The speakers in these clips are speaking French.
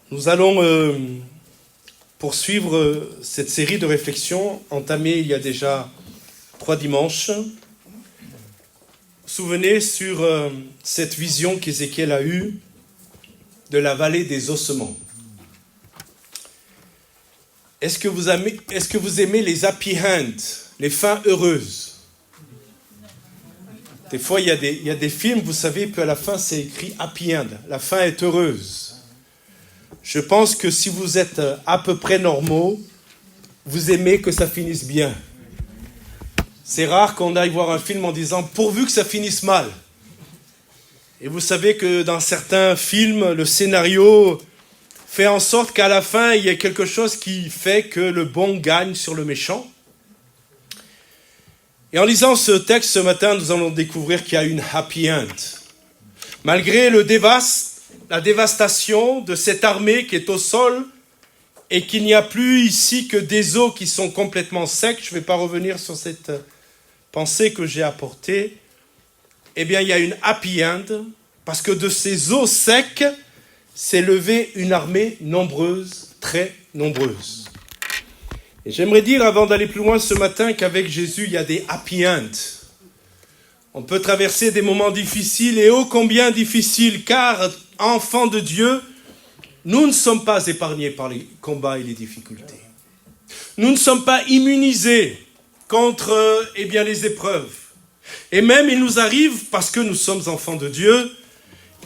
Nous allons poursuivre cette série de réflexions entamée il y a déjà 3 dimanches. Vous vous souvenez sur cette vision qu'Ézéchiel a eue de la vallée des ossements. Est-ce que vous aimez les happy end, les fins heureuses? Des fois, il y a des films, vous savez, puis à la fin, c'est écrit happy end. La fin est heureuse. Je pense que si vous êtes à peu près normaux, vous aimez que ça finisse bien. C'est rare qu'on aille voir un film en disant « pourvu que ça finisse mal ». Et vous savez que dans certains films, le scénario fait en sorte qu'à la fin, il y a quelque chose qui fait que le bon gagne sur le méchant. Et en lisant ce texte ce matin, nous allons découvrir qu'il y a une happy end. Malgré la dévastation de cette armée qui est au sol et qu'il n'y a plus ici que des eaux qui sont complètement secs, je ne vais pas revenir sur cette pensée que j'ai apportée, eh bien il y a une happy end parce que de ces eaux secs s'est levée une armée nombreuse, très nombreuse. Et j'aimerais dire, avant d'aller plus loin ce matin, qu'avec Jésus, il y a des happy ends. On peut traverser des moments difficiles et ô combien difficiles, car, enfants de Dieu, nous ne sommes pas épargnés par les combats et les difficultés. Nous ne sommes pas immunisés contre les épreuves. Et même, il nous arrive, parce que nous sommes enfants de Dieu,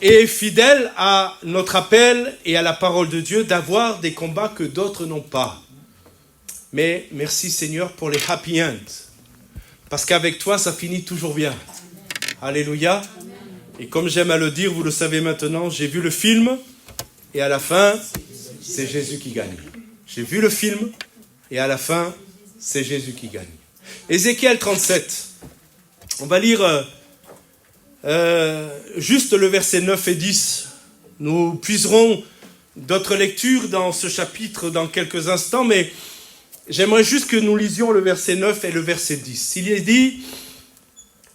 et fidèles à notre appel et à la parole de Dieu, d'avoir des combats que d'autres n'ont pas. Mais merci Seigneur pour les happy ends. Parce qu'avec toi, ça finit toujours bien. Alléluia. Et comme j'aime à le dire, vous le savez maintenant, j'ai vu le film et à la fin, c'est Jésus qui gagne. J'ai vu le film et à la fin, c'est Jésus qui gagne. Ézéchiel 37. On va lire juste le verset 9 et 10. Nous puiserons d'autres lectures dans ce chapitre dans quelques instants, mais j'aimerais juste que nous lisions le verset 9 et le verset 10. Il est dit,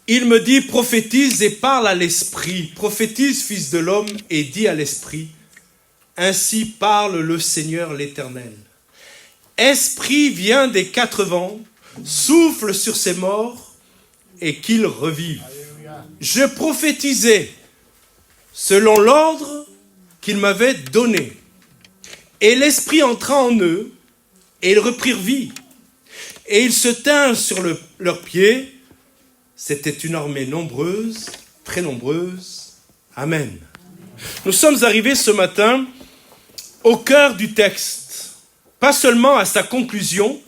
il me dit, prophétise et parle à l'esprit, prophétise, fils de l'homme, et dis à l'esprit, ainsi parle le Seigneur l'Éternel. Esprit vient des 4 vents, souffle sur ces morts, et qu'ils revivent. Je prophétisais selon l'ordre qu'il m'avait donné. Et l'esprit entra en eux, et ils reprirent vie. Et ils se tinrent sur leurs pieds. C'était une armée nombreuse, très nombreuse. Amen. Nous sommes arrivés ce matin au cœur du texte. Pas seulement à sa conclusion,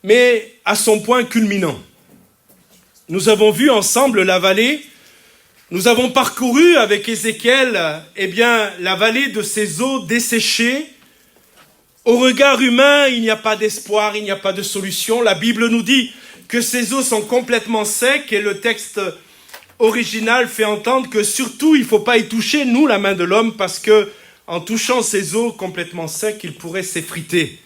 mais à son point culminant. Nous avons vu ensemble la vallée. Nous avons parcouru avec Ézéchiel, la vallée de ces eaux desséchées. Au regard humain, il n'y a pas d'espoir, il n'y a pas de solution. La Bible nous dit que ces eaux sont complètement secs et le texte original fait entendre que surtout, il ne faut pas y toucher, nous, la main de l'homme, parce que en touchant ces eaux complètement secs, il pourrait s'effriter.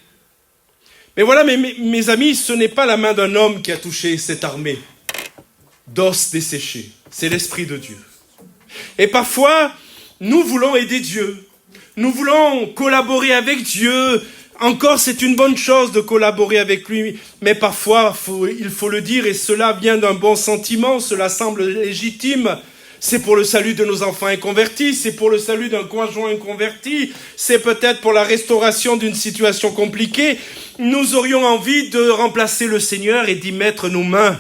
Mais voilà, mes amis, ce n'est pas la main d'un homme qui a touché cette armée d'os desséchés. C'est l'Esprit de Dieu. Et parfois, nous voulons aider Dieu. Nous voulons collaborer avec Dieu. Encore, c'est une bonne chose de collaborer avec lui. Mais parfois, il faut le dire, et cela vient d'un bon sentiment, cela semble légitime. C'est pour le salut de nos enfants inconvertis, c'est pour le salut d'un conjoint inconverti, c'est peut-être pour la restauration d'une situation compliquée. Nous aurions envie de remplacer le Seigneur et d'y mettre nos mains.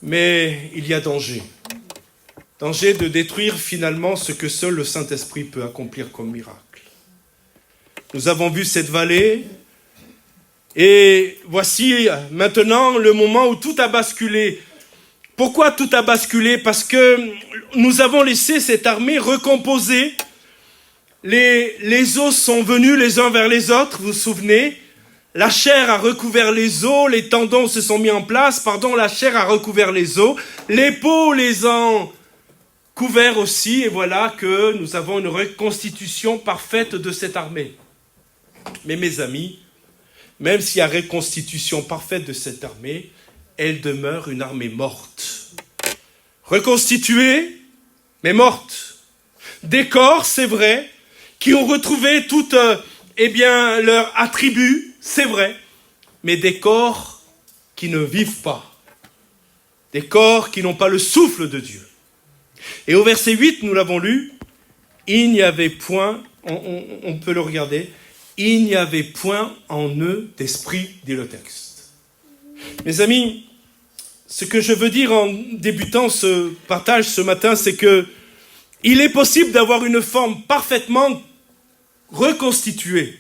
Mais il y a danger. Danger de détruire finalement ce que seul le Saint-Esprit peut accomplir comme miracle. Nous avons vu cette vallée et voici maintenant le moment où tout a basculé. Pourquoi tout a basculé? Parce que nous avons laissé cette armée recomposer. Les os sont venus les uns vers les autres, vous vous souvenez? La chair a recouvert les os, les tendons se sont mis en place, la chair a recouvert les os, les peaux les ont couverts aussi, et voilà que nous avons une reconstitution parfaite de cette armée. Mais mes amis, même s'il y a reconstitution parfaite de cette armée, elle demeure une armée morte. Reconstituée, mais morte. Des corps, c'est vrai, qui ont retrouvé toutes leurs attributs, c'est vrai, mais des corps qui ne vivent pas, des corps qui n'ont pas le souffle de Dieu. Et au verset 8, nous l'avons lu, il n'y avait point, on peut le regarder, il n'y avait point en eux d'esprit, dit le texte. Mes amis, ce que je veux dire en débutant ce partage ce matin, c'est que il est possible d'avoir une forme parfaitement reconstituée.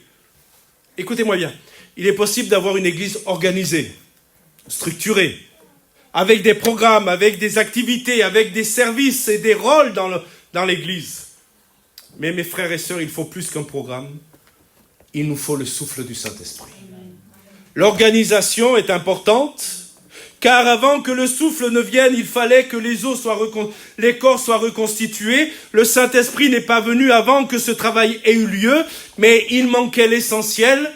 Écoutez-moi bien, il est possible d'avoir une église organisée, structurée, avec des programmes, avec des activités, avec des services et des rôles dans l'église. Mais mes frères et sœurs, il faut plus qu'un programme. Il nous faut le souffle du Saint-Esprit. L'organisation est importante, car avant que le souffle ne vienne, il fallait que les corps soient reconstitués. Le Saint-Esprit n'est pas venu avant que ce travail ait eu lieu, mais il manquait l'essentiel,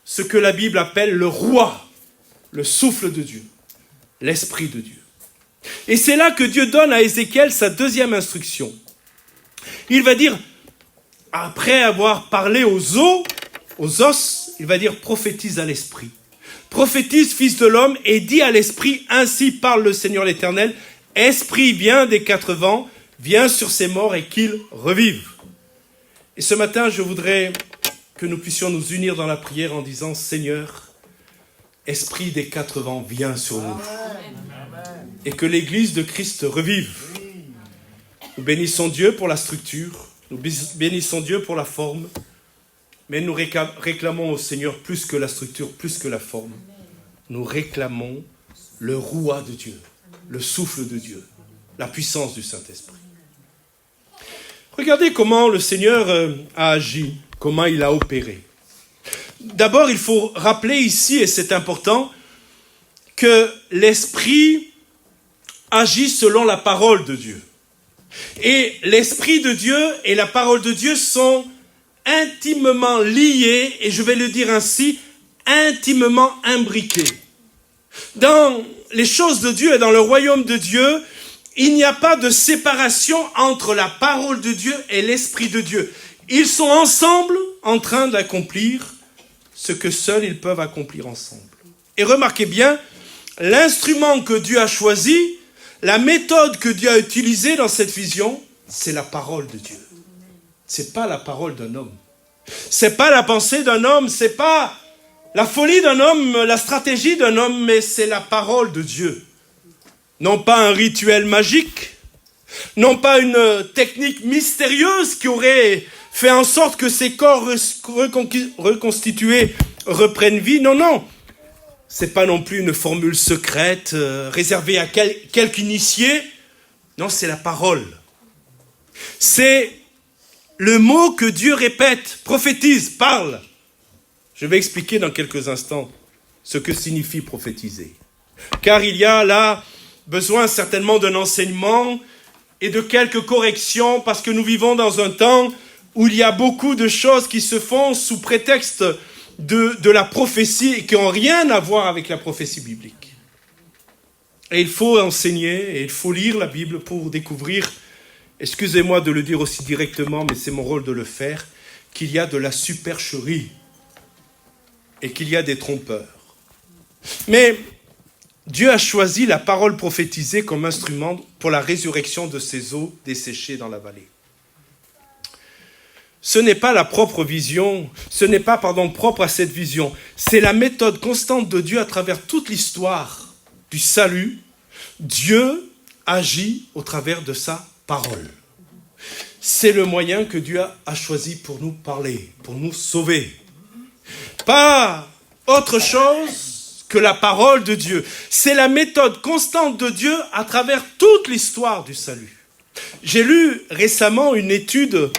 ce que la Bible appelle le roi, le souffle de Dieu, l'Esprit de Dieu. Et c'est là que Dieu donne à Ézéchiel sa deuxième instruction. Il va dire, après avoir parlé aux os, il va dire prophétise à l'esprit. Prophétise, fils de l'homme, et dis à l'esprit, ainsi parle le Seigneur l'Éternel, esprit viens des quatre vents, viens sur ces morts et qu'ils revivent. Et ce matin, je voudrais que nous puissions nous unir dans la prière en disant, Seigneur, esprit des quatre vents, viens sur nous. Et que l'Église de Christ revive. Nous bénissons Dieu pour la structure, nous bénissons Dieu pour la forme, mais nous réclamons au Seigneur plus que la structure, plus que la forme. Nous réclamons le roi de Dieu, le souffle de Dieu, la puissance du Saint-Esprit. Regardez comment le Seigneur a agi, comment il a opéré. D'abord, il faut rappeler ici, et c'est important, que l'Esprit agit selon la parole de Dieu. Et l'Esprit de Dieu et la parole de Dieu sont intimement liés, et je vais le dire ainsi, intimement imbriqués. Dans les choses de Dieu et dans le royaume de Dieu, il n'y a pas de séparation entre la parole de Dieu et l'Esprit de Dieu. Ils sont ensemble en train d'accomplir ce que seuls ils peuvent accomplir ensemble. Et remarquez bien, l'instrument que Dieu a choisi, la méthode que Dieu a utilisée dans cette vision, c'est la parole de Dieu. C'est pas la parole d'un homme. C'est pas la pensée d'un homme, c'est pas la folie d'un homme, la stratégie d'un homme, mais c'est la parole de Dieu. Non pas un rituel magique, non pas une technique mystérieuse qui aurait fait en sorte que ces corps reconstitués reprennent vie. Non, non. C'est pas non plus une formule secrète réservée à quelques initiés. Non, c'est la parole. C'est le mot que Dieu répète, prophétise, parle. Je vais expliquer dans quelques instants ce que signifie prophétiser. Car il y a là besoin certainement d'un enseignement et de quelques corrections, parce que nous vivons dans un temps où il y a beaucoup de choses qui se font sous prétexte de la prophétie et qui n'ont rien à voir avec la prophétie biblique. Et il faut enseigner et il faut lire la Bible pour découvrir, excusez-moi de le dire aussi directement, mais c'est mon rôle de le faire, qu'il y a de la supercherie et qu'il y a des trompeurs. Mais Dieu a choisi la parole prophétisée comme instrument pour la résurrection de ces eaux desséchées dans la vallée. Ce n'est pas la propre vision, ce n'est pas, propre à cette vision. C'est la méthode constante de Dieu à travers toute l'histoire du salut. Dieu agit au travers de sa parole. C'est le moyen que Dieu a choisi pour nous parler, pour nous sauver. Pas autre chose que la parole de Dieu. C'est la méthode constante de Dieu à travers toute l'histoire du salut. J'ai lu récemment une étude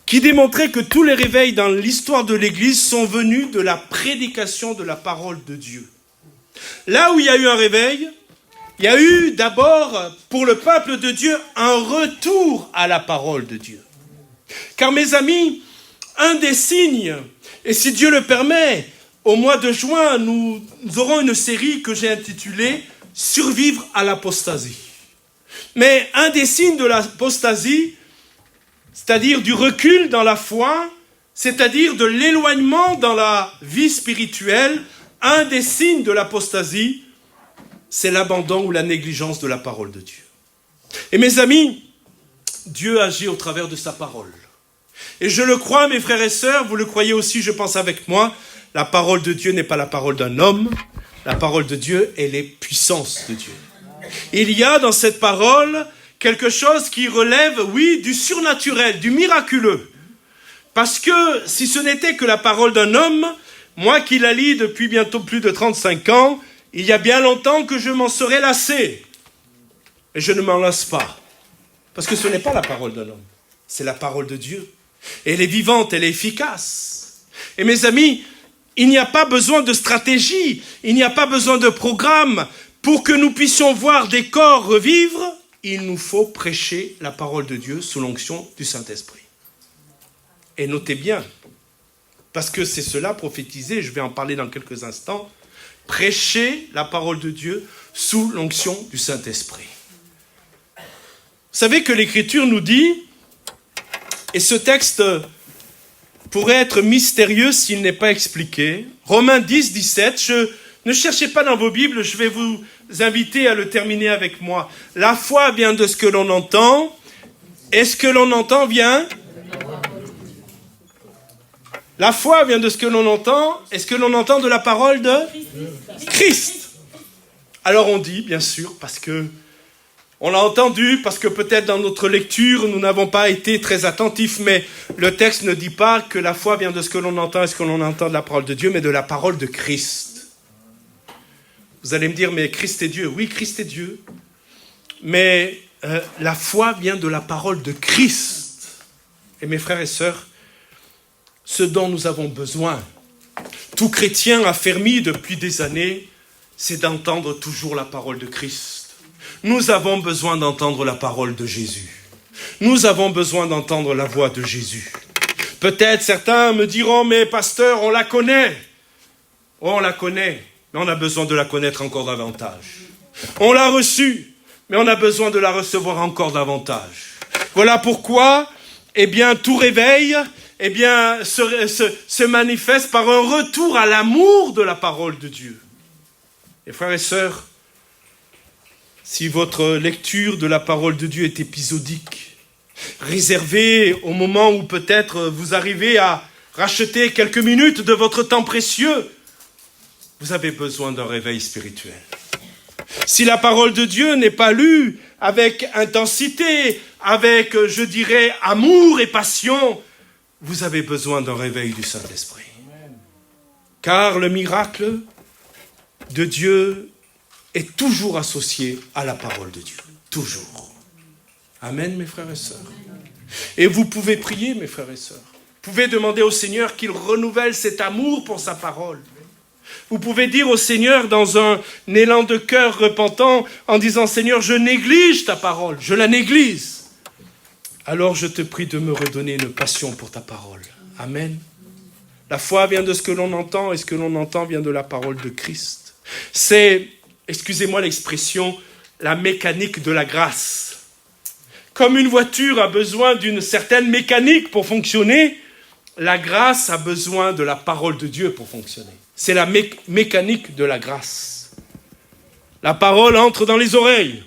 qui démontrait que tous les réveils dans l'histoire de l'Église sont venus de la prédication de la parole de Dieu. Là où il y a eu un réveil, il y a eu d'abord, pour le peuple de Dieu, un retour à la parole de Dieu. Car mes amis, un des signes, et si Dieu le permet, au mois de juin, nous aurons une série que j'ai intitulée « Survivre à l'apostasie ». Mais un des signes de l'apostasie, c'est-à-dire du recul dans la foi, c'est-à-dire de l'éloignement dans la vie spirituelle, un des signes de l'apostasie, c'est l'abandon ou la négligence de la parole de Dieu. Et mes amis, Dieu agit au travers de sa parole. Et je le crois, mes frères et sœurs, vous le croyez aussi, je pense avec moi, la parole de Dieu n'est pas la parole d'un homme, la parole de Dieu est les puissances de Dieu. Il y a dans cette parole quelque chose qui relève, oui, du surnaturel, du miraculeux. Parce que si ce n'était que la parole d'un homme, moi qui la lis depuis bientôt plus de 35 ans, il y a bien longtemps que je m'en serais lassé. Et je ne m'en lasse pas. Parce que ce n'est pas la parole d'un homme, c'est la parole de Dieu. Et elle est vivante, elle est efficace. Et mes amis, il n'y a pas besoin de stratégie, il n'y a pas besoin de programme. Pour que nous puissions voir des corps revivre, il nous faut prêcher la parole de Dieu sous l'onction du Saint-Esprit. Et notez bien, parce que c'est cela prophétisé, je vais en parler dans quelques instants, prêcher la parole de Dieu sous l'onction du Saint-Esprit. Vous savez que l'Écriture nous dit, et ce texte pourrait être mystérieux s'il n'est pas expliqué, Romains 10, 17, ne cherchez pas dans vos Bibles, je vais vous inviter à le terminer avec moi. La foi vient de ce que l'on entend, et ce que l'on entend vient... La foi vient de ce que l'on entend, et ce que l'on entend de la parole de Christ. Alors on dit, bien sûr, parce que on l'a entendu, parce que peut-être dans notre lecture, nous n'avons pas été très attentifs, mais le texte ne dit pas que la foi vient de ce que l'on entend et ce que l'on entend de la parole de Dieu, mais de la parole de Christ. Vous allez me dire, mais Christ est Dieu. Oui, Christ est Dieu, mais la foi vient de la parole de Christ. Et mes frères et sœurs, ce dont nous avons besoin, tout chrétien affermi depuis des années, c'est d'entendre toujours la parole de Christ. Nous avons besoin d'entendre la parole de Jésus. Nous avons besoin d'entendre la voix de Jésus. Peut-être certains me diront, mais pasteur, on la connaît. Oh, on la connaît, mais on a besoin de la connaître encore davantage. On l'a reçue, mais on a besoin de la recevoir encore davantage. Voilà pourquoi, tout réveil, se manifeste par un retour à l'amour de la parole de Dieu. Et frères et sœurs, si votre lecture de la parole de Dieu est épisodique, réservée au moment où peut-être vous arrivez à racheter quelques minutes de votre temps précieux, vous avez besoin d'un réveil spirituel. Si la parole de Dieu n'est pas lue avec intensité, avec, je dirais, amour et passion, vous avez besoin d'un réveil du Saint-Esprit. Car le miracle de Dieu est toujours associé à la parole de Dieu. Toujours. Amen, mes frères et sœurs. Et vous pouvez prier, mes frères et sœurs. Vous pouvez demander au Seigneur qu'il renouvelle cet amour pour sa parole. Vous pouvez dire au Seigneur dans un élan de cœur repentant, en disant, Seigneur, je néglige ta parole, je la néglige. Alors je te prie de me redonner une passion pour ta parole. Amen. La foi vient de ce que l'on entend, et ce que l'on entend vient de la parole de Christ. C'est, excusez-moi l'expression, la mécanique de la grâce. Comme une voiture a besoin d'une certaine mécanique pour fonctionner, la grâce a besoin de la parole de Dieu pour fonctionner. C'est la mécanique de la grâce. La parole entre dans les oreilles.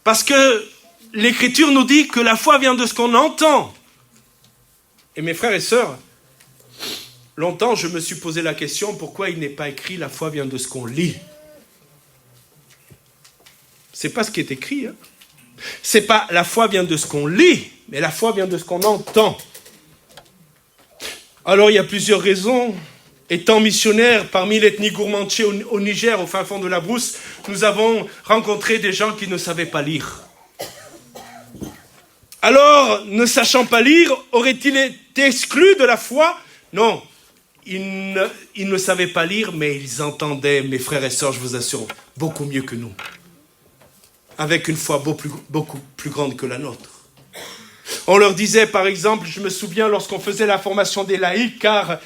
Parce que l'Écriture nous dit que la foi vient de ce qu'on entend. Et mes frères et sœurs, longtemps je me suis posé la question, pourquoi il n'est pas écrit la foi vient de ce qu'on lit? C'est pas ce qui est écrit. C'est pas la foi vient de ce qu'on lit, mais la foi vient de ce qu'on entend. Alors il y a plusieurs raisons. Étant missionnaire parmi l'ethnie Gourmantché au Niger, au fin fond de la brousse, nous avons rencontré des gens qui ne savaient pas lire. Alors, ne sachant pas lire, aurait-il été exclu de la foi? Non, ils ne savaient pas lire, mais ils entendaient, mes frères et sœurs, je vous assure, beaucoup mieux que nous. Avec une foi beaucoup plus grande que la nôtre. On leur disait, par exemple, je me souviens lorsqu'on faisait la formation des laïcs, car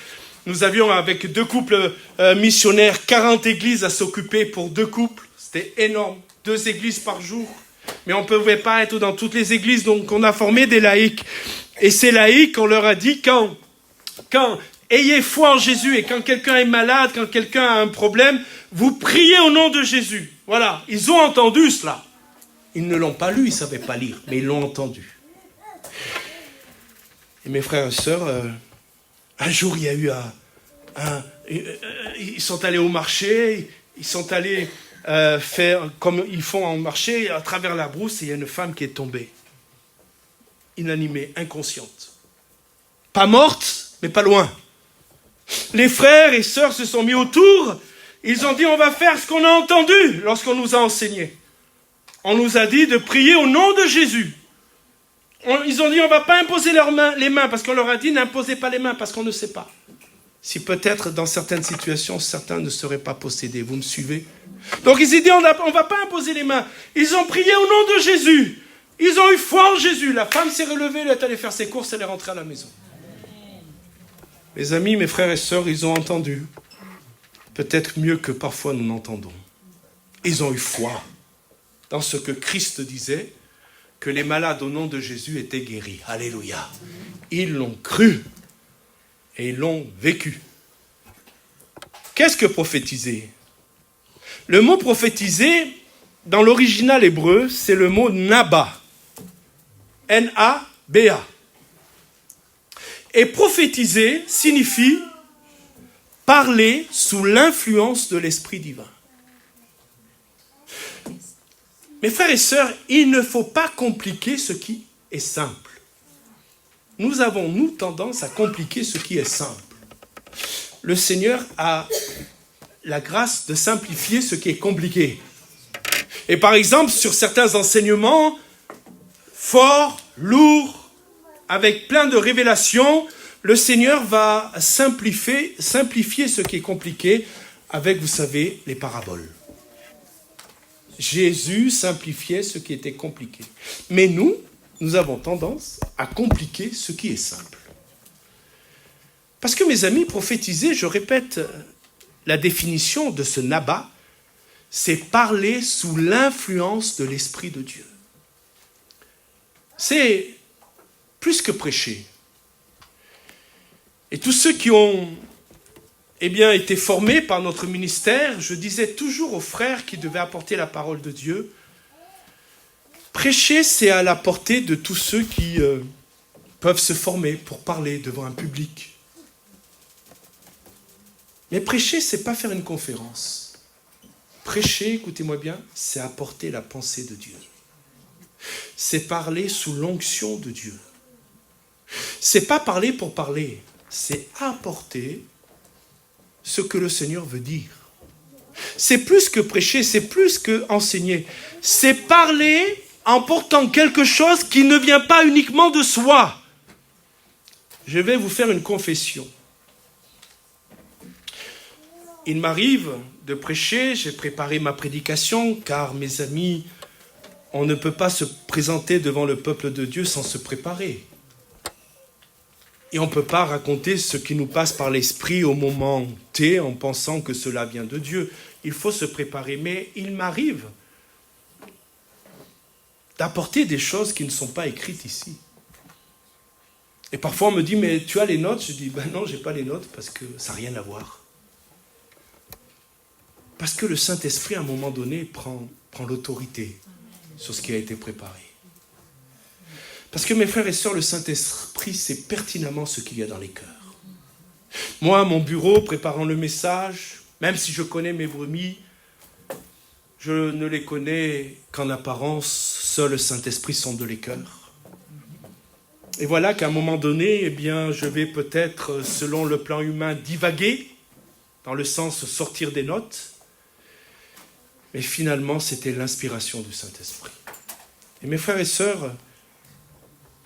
nous avions avec 2 couples missionnaires 40 églises à s'occuper pour 2 couples. C'était énorme. 2 églises par jour. mais on ne pouvait pas être dans toutes les églises, donc on a formé des laïcs. Et ces laïcs, on leur a dit, quand ayez foi en Jésus, et quand quelqu'un est malade, quand quelqu'un a un problème, vous priez au nom de Jésus. Voilà, ils ont entendu cela. Ils ne l'ont pas lu, ils ne savaient pas lire, mais ils l'ont entendu. Et mes frères et sœurs, un jour il y a eu ils sont allés au marché, ils sont allés faire comme ils font en marché, à travers la brousse, et il y a une femme qui est tombée, inanimée, inconsciente. Pas morte, mais pas loin. Les frères et sœurs se sont mis autour, ils ont dit on va faire ce qu'on a entendu lorsqu'on nous a enseigné. On nous a dit de prier au nom de Jésus. Ils ont dit on ne va pas imposer les mains, parce qu'on leur a dit n'imposez pas les mains, parce qu'on ne sait pas. Si peut-être dans certaines situations, certains ne seraient pas possédés. Vous me suivez? Donc ils ont dit on ne va pas imposer les mains. Ils ont prié au nom de Jésus. Ils ont eu foi en Jésus. La femme s'est relevée, elle est allée faire ses courses, elle est rentrée à la maison. Mes amis, mes frères et sœurs, ils ont entendu. Peut-être mieux que parfois nous n'entendons. Ils ont eu foi dans ce que Christ disait, que les malades au nom de Jésus étaient guéris. Alléluia. Ils l'ont cru et ils l'ont vécu. Qu'est-ce que prophétiser? Le mot prophétiser, dans l'original hébreu, c'est le mot naba. N-A-B-A. Et prophétiser signifie parler sous l'influence de l'Esprit divin. Mes frères et sœurs, il ne faut pas compliquer ce qui est simple. Nous avons, nous, tendance à compliquer ce qui est simple. Le Seigneur a la grâce de simplifier ce qui est compliqué. Et par exemple, sur certains enseignements forts, lourds, avec plein de révélations, le Seigneur va simplifier ce qui est compliqué avec, vous savez, les paraboles. Jésus simplifiait ce qui était compliqué. Mais nous avons tendance à compliquer ce qui est simple. Parce que mes amis, prophétiser, je répète, la définition de ce naba, c'est parler sous l'influence de l'Esprit de Dieu. C'est plus que prêcher. Et tous ceux qui ont été formés par notre ministère, je disais toujours aux frères qui devaient apporter la parole de Dieu, prêcher, c'est à la portée de tous ceux qui peuvent se former pour parler devant un public. Mais prêcher, c'est pas faire une conférence. Prêcher, écoutez-moi bien, c'est apporter la pensée de Dieu. C'est parler sous l'onction de Dieu. C'est pas parler pour parler, c'est apporter ce que le Seigneur veut dire. C'est plus que prêcher, c'est plus que enseigner. C'est parler en portant quelque chose qui ne vient pas uniquement de soi. Je vais vous faire une confession. Il m'arrive de prêcher, j'ai préparé ma prédication, car mes amis, on ne peut pas se présenter devant le peuple de Dieu sans se préparer. Et on ne peut pas raconter ce qui nous passe par l'esprit au moment T en pensant que cela vient de Dieu. Il faut se préparer. Mais il m'arrive d'apporter des choses qui ne sont pas écrites ici. Et parfois on me dit, mais tu as les notes? Je dis, non, je n'ai pas les notes parce que ça n'a rien à voir. Parce que le Saint-Esprit, à un moment donné, prend l'autorité sur ce qui a été préparé. Parce que mes frères et sœurs, le Saint-Esprit sait pertinemment ce qu'il y a dans les cœurs. Moi, à mon bureau, préparant le message, même si je connais mes brebis, je ne les connais qu'en apparence, seul le Saint-Esprit sonde les cœurs. Et voilà qu'à un moment donné, je vais peut-être, selon le plan humain, divaguer, dans le sens sortir des notes, mais finalement, c'était l'inspiration du Saint-Esprit. Et mes frères et sœurs,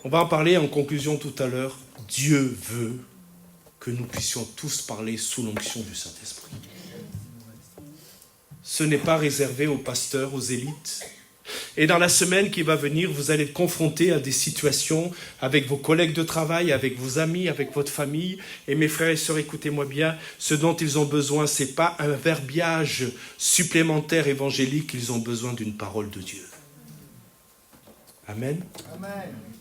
on va en parler en conclusion tout à l'heure. Dieu veut que nous puissions tous parler sous l'onction du Saint-Esprit. Ce n'est pas réservé aux pasteurs, aux élites. Et dans la semaine qui va venir, vous allez être confrontés à des situations avec vos collègues de travail, avec vos amis, avec votre famille. Et mes frères et sœurs, écoutez-moi bien, ce dont ils ont besoin, ce n'est pas un verbiage supplémentaire évangélique, ils ont besoin d'une parole de Dieu. Amen. Amen.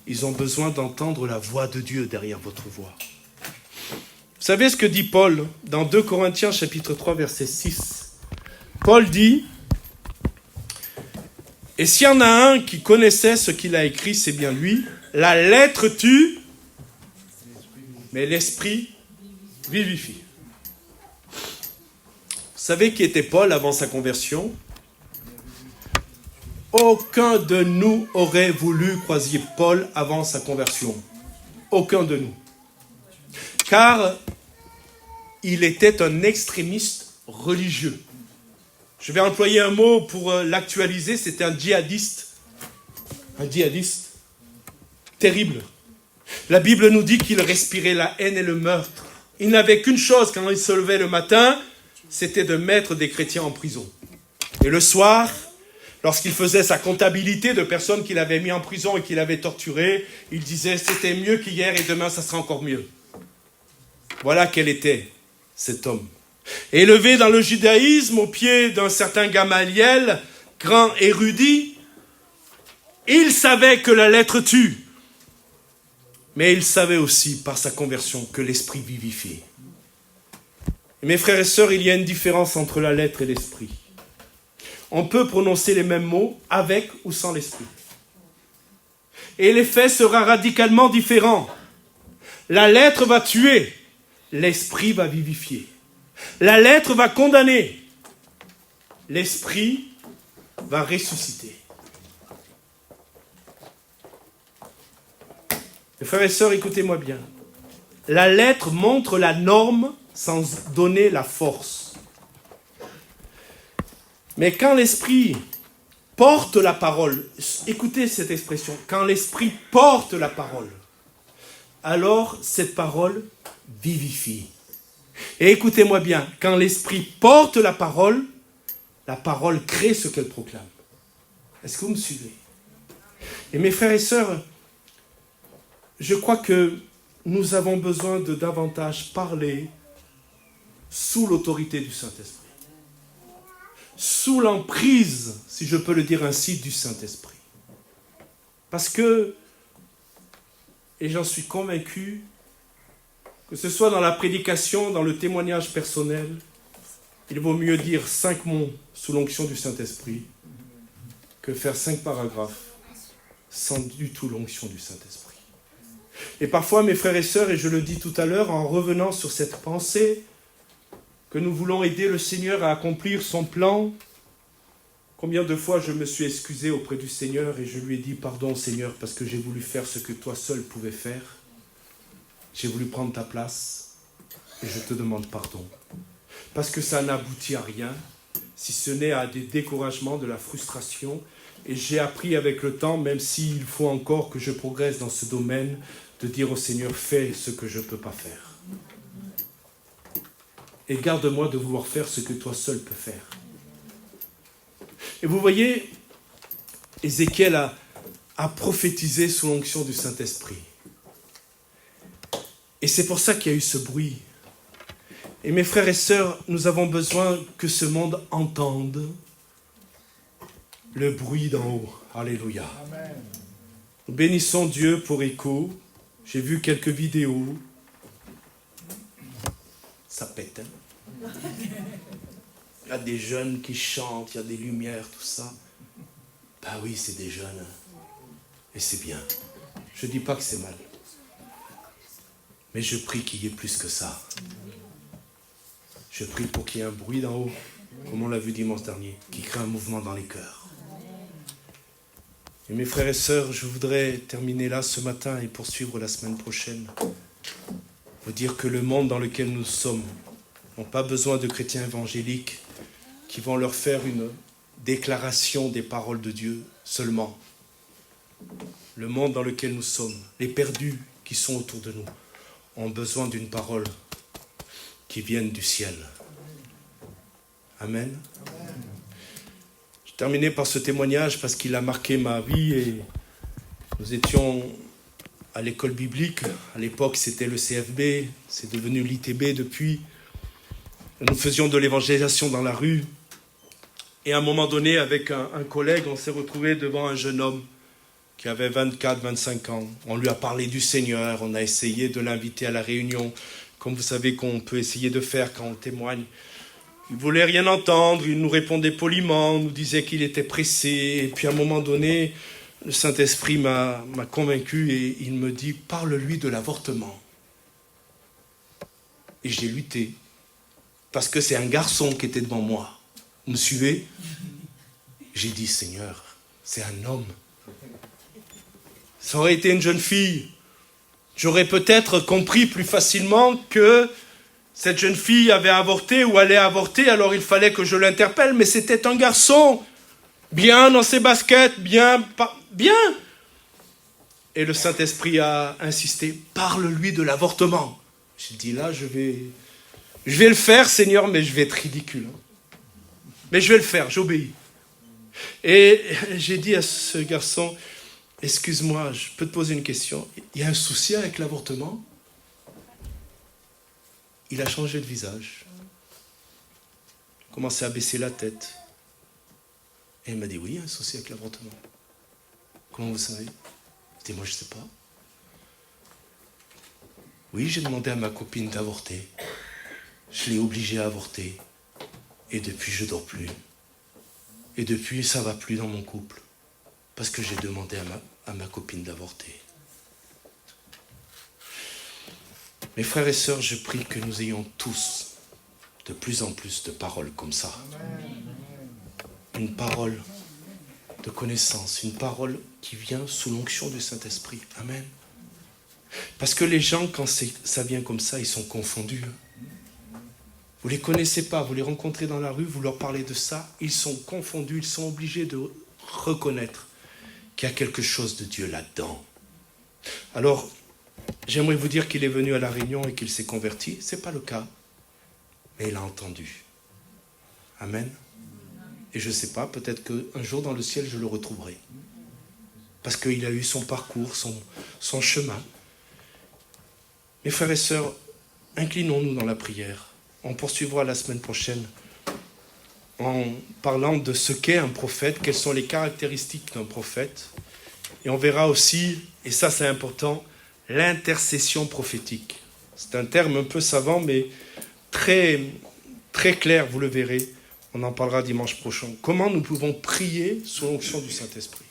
Ils ont besoin d'entendre la voix de Dieu derrière votre voix. Vous savez ce que dit Paul dans 2 Corinthiens chapitre 3 verset 6? Paul dit, « Et s'il y en a un qui connaissait ce qu'il a écrit, c'est bien lui. La lettre tue, mais l'esprit vivifie. » Vous savez qui était Paul avant sa conversion? Aucun de nous aurait voulu croiser Paul avant sa conversion. Aucun de nous. Car il était un extrémiste religieux. Je vais employer un mot pour l'actualiser, c'était un djihadiste. Un djihadiste. Terrible. La Bible nous dit qu'il respirait la haine et le meurtre. Il n'avait qu'une chose quand il se levait le matin, c'était de mettre des chrétiens en prison. Et le soir, lorsqu'il faisait sa comptabilité de personnes qu'il avait mis en prison et qu'il avait torturées, il disait « c'était mieux qu'hier et demain ça sera encore mieux ». Voilà quel était cet homme. Élevé dans le judaïsme au pied d'un certain Gamaliel, grand érudit, il savait que la lettre tue. Mais il savait aussi par sa conversion que l'esprit vivifie. Et mes frères et sœurs, il y a une différence entre la lettre et l'esprit. On peut prononcer les mêmes mots avec ou sans l'esprit. Et l'effet sera radicalement différent. La lettre va tuer, l'esprit va vivifier. La lettre va condamner, l'esprit va ressusciter. Mes frères et sœurs, écoutez-moi bien. La lettre montre la norme sans donner la force. Mais quand l'esprit porte la parole, écoutez cette expression, quand l'esprit porte la parole, alors cette parole vivifie. Et écoutez-moi bien, quand l'esprit porte la parole crée ce qu'elle proclame. Est-ce que vous me suivez? Et mes frères et sœurs, je crois que nous avons besoin de davantage parler sous l'autorité du Saint-Esprit. Sous l'emprise, si je peux le dire ainsi, du Saint-Esprit. Parce que, et j'en suis convaincu, que ce soit dans la prédication, dans le témoignage personnel, il vaut mieux dire 5 mots sous l'onction du Saint-Esprit que faire 5 paragraphes sans du tout l'onction du Saint-Esprit. Et parfois, mes frères et sœurs, et je le dis tout à l'heure, en revenant sur cette pensée, que nous voulons aider le Seigneur à accomplir son plan, combien de fois je me suis excusé auprès du Seigneur et je lui ai dit « Pardon Seigneur, parce que j'ai voulu faire ce que toi seul pouvais faire. J'ai voulu prendre ta place et je te demande pardon. Parce que ça n'aboutit à rien, si ce n'est à des découragements, de la frustration. Et j'ai appris avec le temps, même s'il faut encore que je progresse dans ce domaine, de dire au Seigneur, fais ce que je ne peux pas faire. Et garde-moi de vouloir faire ce que toi seul peux faire. Et vous voyez, Ézéchiel a prophétisé sous l'onction du Saint-Esprit. Et c'est pour ça qu'il y a eu ce bruit. Et mes frères et sœurs, nous avons besoin que ce monde entende le bruit d'en haut. Alléluia. Amen. Nous bénissons Dieu pour Écho. J'ai vu quelques vidéos. Ça pète, hein? Il y a des jeunes qui chantent, il y a des lumières, tout ça. Ben oui, c'est des jeunes. Et c'est bien. Je ne dis pas que c'est mal. Mais je prie qu'il y ait plus que ça. Je prie pour qu'il y ait un bruit d'en haut, comme on l'a vu dimanche dernier, qui crée un mouvement dans les cœurs. Et mes frères et sœurs, je voudrais terminer là ce matin et poursuivre la semaine prochaine. Vous dire que le monde dans lequel nous sommes n'a pas besoin de chrétiens évangéliques qui vont leur faire une déclaration des paroles de Dieu seulement. Le monde dans lequel nous sommes, les perdus qui sont autour de nous, ont besoin d'une parole qui vienne du ciel. Amen. Amen. Je terminais par ce témoignage parce qu'il a marqué ma vie et nous étions à l'école biblique. À l'époque, c'était le CFB, c'est devenu l'ITB depuis. Nous faisions de l'évangélisation dans la rue. Et à un moment donné, avec un collègue, on s'est retrouvé devant un jeune homme qui avait 24, 25 ans. On lui a parlé du Seigneur, on a essayé de l'inviter à la réunion, comme vous savez qu'on peut essayer de faire quand on témoigne. Il ne voulait rien entendre, il nous répondait poliment, nous disait qu'il était pressé. Et puis à un moment donné, le Saint-Esprit m'a convaincu et il me dit « Parle-lui de l'avortement ». Et j'ai lutté, parce que c'est un garçon qui était devant moi. Vous me suivez? J'ai dit « Seigneur, c'est un homme ». Ça aurait été une jeune fille. J'aurais peut-être compris plus facilement que cette jeune fille avait avorté ou allait avorter, alors il fallait que je l'interpelle, mais c'était un garçon, bien dans ses baskets, bien. Et le Saint-Esprit a insisté, parle-lui de l'avortement. J'ai dit là, je vais le faire, Seigneur, mais je vais être ridicule. Mais je vais le faire, j'obéis. Et j'ai dit à ce garçon, excuse-moi, je peux te poser une question, il y a un souci avec l'avortement ? Il a changé de visage. Il a commencé à baisser la tête. Et il m'a dit, oui, il y a un souci avec l'avortement. Comment vous savez? Je dis, moi je ne sais pas. Oui, j'ai demandé à ma copine d'avorter. Je l'ai obligée à avorter. Et depuis, je ne dors plus. Et depuis, ça ne va plus dans mon couple. Parce que j'ai demandé à ma copine d'avorter. Mes frères et sœurs, je prie que nous ayons tous de plus en plus de paroles comme ça. Une parole de connaissance, une parole qui vient sous l'onction du Saint-Esprit. Amen. Parce que les gens, quand ça vient comme ça, ils sont confondus. Vous ne les connaissez pas, vous les rencontrez dans la rue, vous leur parlez de ça, ils sont confondus, ils sont obligés de reconnaître qu'il y a quelque chose de Dieu là-dedans. Alors, j'aimerais vous dire qu'il est venu à la réunion et qu'il s'est converti. Ce n'est pas le cas. Mais il a entendu. Amen. Et je ne sais pas, peut-être qu'un jour dans le ciel, je le retrouverai. Parce qu'il a eu son parcours, son chemin. Mes frères et sœurs, inclinons-nous dans la prière. On poursuivra la semaine prochaine en parlant de ce qu'est un prophète, quelles sont les caractéristiques d'un prophète. Et on verra aussi, et ça c'est important, l'intercession prophétique. C'est un terme un peu savant, mais très, très clair, vous le verrez. On en parlera dimanche prochain. Comment nous pouvons prier sous l'onction du Saint-Esprit.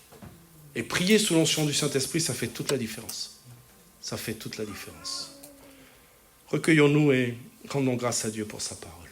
Et prier sous l'onction du Saint-Esprit, ça fait toute la différence. Ça fait toute la différence. Recueillons-nous et rendons grâce à Dieu pour sa parole.